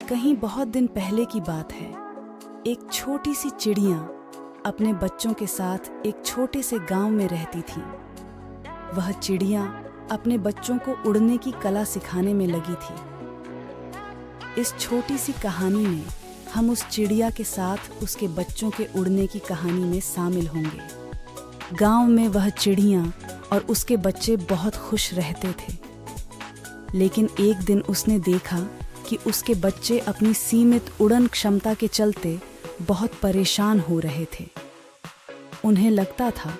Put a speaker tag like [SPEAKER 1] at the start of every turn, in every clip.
[SPEAKER 1] कहीं बहुत दिन पहले की बात है। एक छोटी सी चिड़िया अपने बच्चों के साथ एक छोटे से गांव में रहती थी। वह चिड़िया अपने बच्चों को उड़ने की कला सिखाने में लगी थी। इस छोटी सी कहानी में हम उस चिड़िया के साथ उसके बच्चों के उड़ने की कहानी में शामिल होंगे। गांव में वह चिड़िया और उसके बच्चे बहुत खुश रहते थे। लेकिन एक दिन उसने देखा कि उसके बच्चे अपनी सीमित उड़न क्षमता के चलते बहुत परेशान हो रहे थे। उन्हें लगता था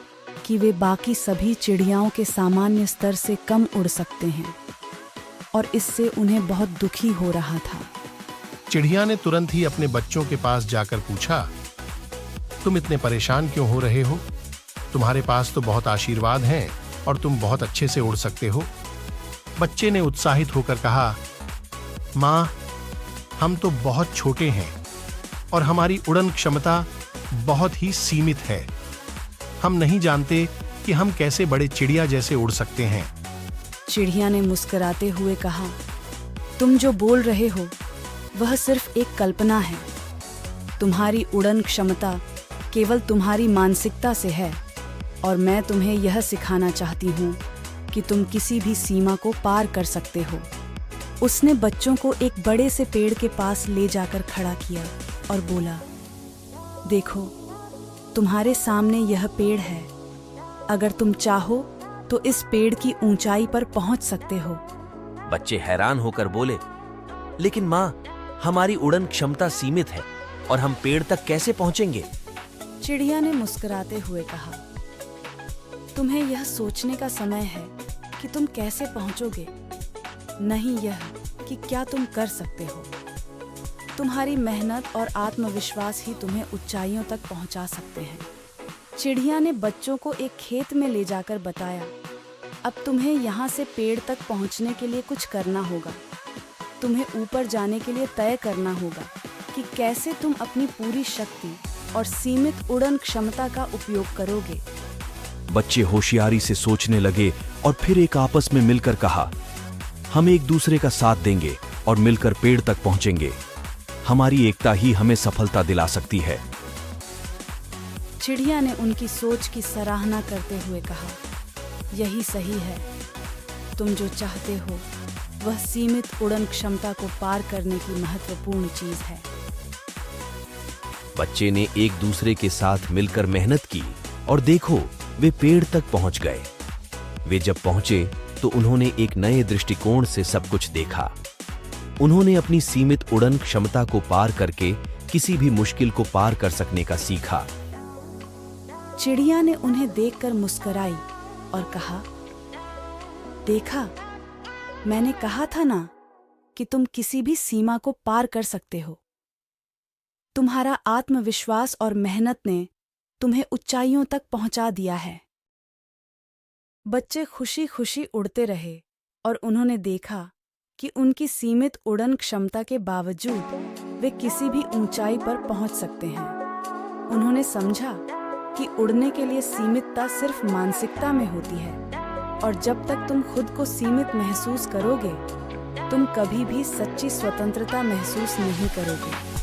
[SPEAKER 1] कि वे बाकी सभी चिड़ियाओं के सामान्य स्तर से कम उड़ सकते हैं और इससे उन्हें बहुत दुखी हो रहा था।
[SPEAKER 2] चिड़िया ने तुरंत ही अपने बच्चों के पास जाकर पूछा, तुम इतने परेशान क्यों हो रहे हो? तुम्हारे पास तो बहुत आशीर्वाद हैं और तुम बहुत अच्छे से उड़ सकते हो। बच्चे ने उत्साहित होकर कहा, माँ, हम तो बहुत छोटे हैं और हमारी उड़न क्षमता बहुत ही सीमित है। हम नहीं जानते कि हम कैसे बड़े चिड़िया जैसे उड़ सकते हैं।
[SPEAKER 1] चिड़िया ने मुस्कुराते हुए कहा, तुम जो बोल रहे हो वह सिर्फ एक कल्पना है। तुम्हारी उड़न क्षमता केवल तुम्हारी मानसिकता से है और मैं तुम्हें यह सिखाना चाहती हूँ कि तुम किसी भी सीमा को पार कर सकते हो। उसने बच्चों को एक बड़े से पेड़ के पास ले जाकर खड़ा किया और बोला, देखो, तुम्हारे सामने यह पेड़ है। अगर तुम चाहो तो इस पेड़ की ऊंचाई पर पहुंच सकते हो।
[SPEAKER 3] बच्चे हैरान होकर बोले, लेकिन माँ, हमारी उड़न क्षमता सीमित है और हम पेड़ तक कैसे पहुंचेंगे?
[SPEAKER 1] चिड़िया ने मुस्कुराते हुए कहा, तुम्हें यह सोचने का समय है कि तुम कैसे पहुंचोगे, नहीं यह कि क्या तुम कर सकते हो। तुम्हारी मेहनत और आत्मविश्वास ही तुम्हें ऊंचाइयों तक पहुंचा सकते हैं। चिड़िया ने बच्चों को एक खेत में ले जाकर बताया, अब तुम्हें यहाँ से पेड़ तक पहुँचने के लिए कुछ करना होगा। तुम्हें ऊपर जाने के लिए तय करना होगा कि कैसे तुम अपनी पूरी शक्ति और सीमित उड़न क्षमता का उपयोग करोगे।
[SPEAKER 3] बच्चे होशियारी से सोचने लगे और फिर एक आपस में मिलकर कहा, हम एक दूसरे का साथ देंगे और मिलकर पेड़ तक पहुंचेंगे। हमारी एकता ही हमें सफलता दिला सकती है।
[SPEAKER 1] चिड़िया ने उनकी सोच की सराहना करते हुए कहा, यही सही है। तुम जो चाहते हो वह सीमित उड़न क्षमता को पार करने की महत्वपूर्ण चीज है।
[SPEAKER 3] बच्चे ने एक दूसरे के साथ मिलकर मेहनत की और देखो, वे पेड़ तक पहुंच गए। वे जब पहुंचे तो उन्होंने एक नए दृष्टिकोण से सब कुछ देखा। उन्होंने अपनी सीमित उड़न क्षमता को पार करके किसी भी मुश्किल को पार कर सकने का सीखा।
[SPEAKER 1] चिड़िया ने उन्हें देखकर मुस्कुराई और कहा, देखा, मैंने कहा था ना कि तुम किसी भी सीमा को पार कर सकते हो। तुम्हारा आत्मविश्वास और मेहनत ने तुम्हें ऊंचाइयों तक पहुंचा दिया है। बच्चे खुशी खुशी उड़ते रहे और उन्होंने देखा कि उनकी सीमित उड़न क्षमता के बावजूद वे किसी भी ऊंचाई पर पहुंच सकते हैं। उन्होंने समझा कि उड़ने के लिए सीमितता सिर्फ मानसिकता में होती है और जब तक तुम खुद को सीमित महसूस करोगे, तुम कभी भी सच्ची स्वतंत्रता महसूस नहीं करोगे।